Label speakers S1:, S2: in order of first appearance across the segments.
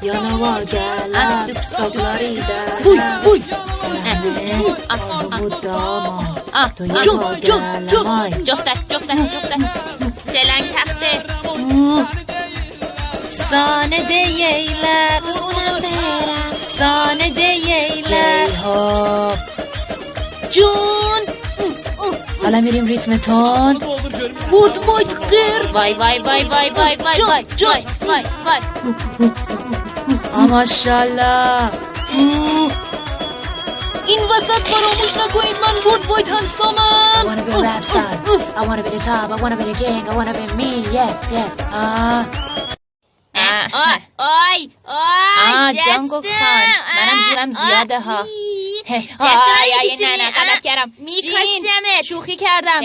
S1: Jag vågar uppstå Florida.
S2: Oj, oj!
S1: تو یه واگل
S2: جفتک شلنگ تخته سانده ییلر سانده ییلر
S1: جیهاب
S2: جون
S1: حالا میریم ریتم تون
S2: گود بایت قیر وای وای وای وای وای وای وای وای وای
S1: ماشالله
S2: این وسط فراموش نکنید من گود بایت
S1: I
S2: هنسامم
S1: wanna be a rap star I wanna be the top I wanna be the king I wanna be me yeah
S2: آی جانگو خان منم زورم زیاده ها نه غلط کردم
S3: میکشمت
S2: شوخی کردم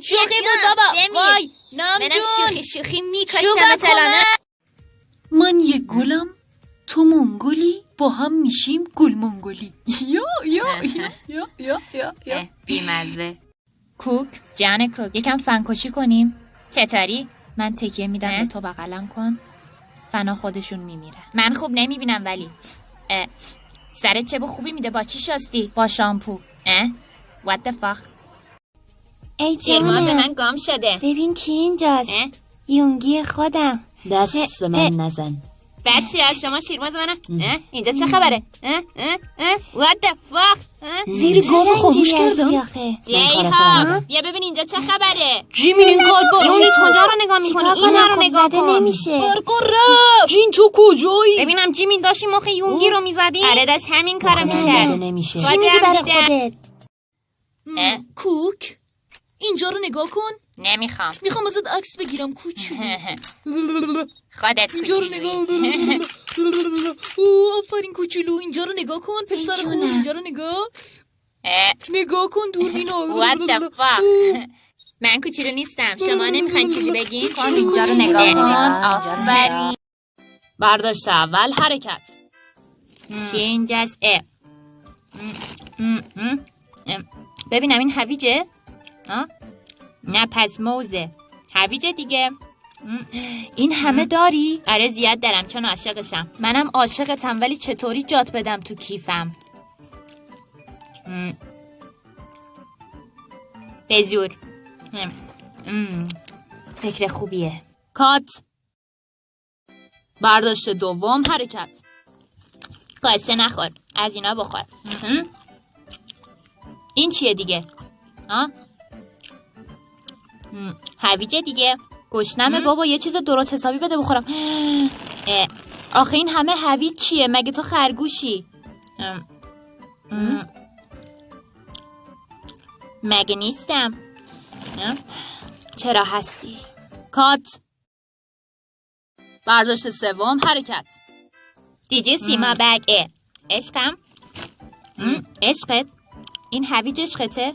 S2: شوخی بود بابا وای نام شوخی میکشمت الانه
S4: من یه گلم تو منگولی با هم میشیم گل منگولی یا
S2: بیمزه کوک جان کوک یکم فنکشی کنیم چطوری؟ من تکیه میدم به تو بغلم کن فنا خودشون میمیره من خوب نمیبینم ولی سرت چه خوبی میده با چی شستی؟ با شامپو what the fuck
S3: ای
S2: جرماز
S3: جانم
S2: من گم شده
S3: ببین کی اینجاست یونگی خودم
S1: دست به من نزن
S2: بچه ها شما شیرماز منم اینجا چه خبره what the fuck
S4: زیر گاو خاموش کردم
S2: جیها بیا ببین اینجا چه خبره
S4: جیمین این کار
S2: یونی کجا رو نگاه میکنی این رو نگاه
S3: زده
S2: کن
S3: نمیشه
S4: برگو رفت جین تو کجایی؟
S2: ببینم جیمین داشتی مخ یونگی رو میزدی آره داشت همین کارو
S1: زده
S2: میکرد
S1: نمیشه
S3: چی میگی برای خودت
S4: کوک اینجا رو نگاه کن
S2: نمیخوام
S4: میخوام ازت عکس بگیرم کوچولو
S2: خودت
S4: اینجا رو نگاه
S2: کوچولویی
S4: آفرین کوچولو اینجا رو نگاه کن پسر خوب
S3: جونم.
S4: اینجا رو نگاه کن دوربینا
S2: what the fuck من کوچولو نیستم شما نمیخواین چیزی بگین اینجا رو نگاه کن آفرین
S4: برداشت اول حرکت
S2: چی اینجاست ببینم این هویجه نه پس موزه هویجه دیگه این همه داری؟ آره زیاد دارم چون عاشقشم منم عاشقتم ولی چطوری جات بدم تو کیفم به زور فکر خوبیه
S4: کات برداشت دوم حرکت
S2: قصه نخور از اینا بخور این چیه دیگه هویجه دیگه گشنمه بابا یه چیز درست حسابی بده بخورم آخه این همه هویج چیه مگه تو خرگوشی مگه نیستم چرا هستی
S4: کات برداشت سوم حرکت
S2: دیجی سیما بگ عشقم عشقت این هویج عشقته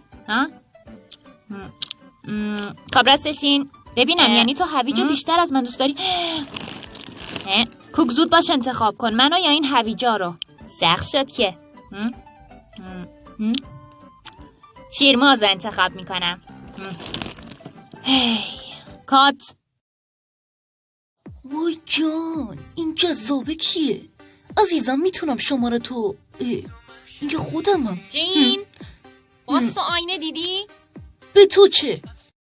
S2: خب راستشین ببینم یعنی تو هویجو بیشتر از من دوست داری کوک زود باش انتخاب کن منو یا این هویجا رو سخت شد که شیرماز انتخاب میکنم
S4: کات
S5: وای جان این جذابه کیه؟ عزیزم میتونم شماره تو این که خودمم
S2: جین باز تو آینه دیدی؟
S5: به تو چه؟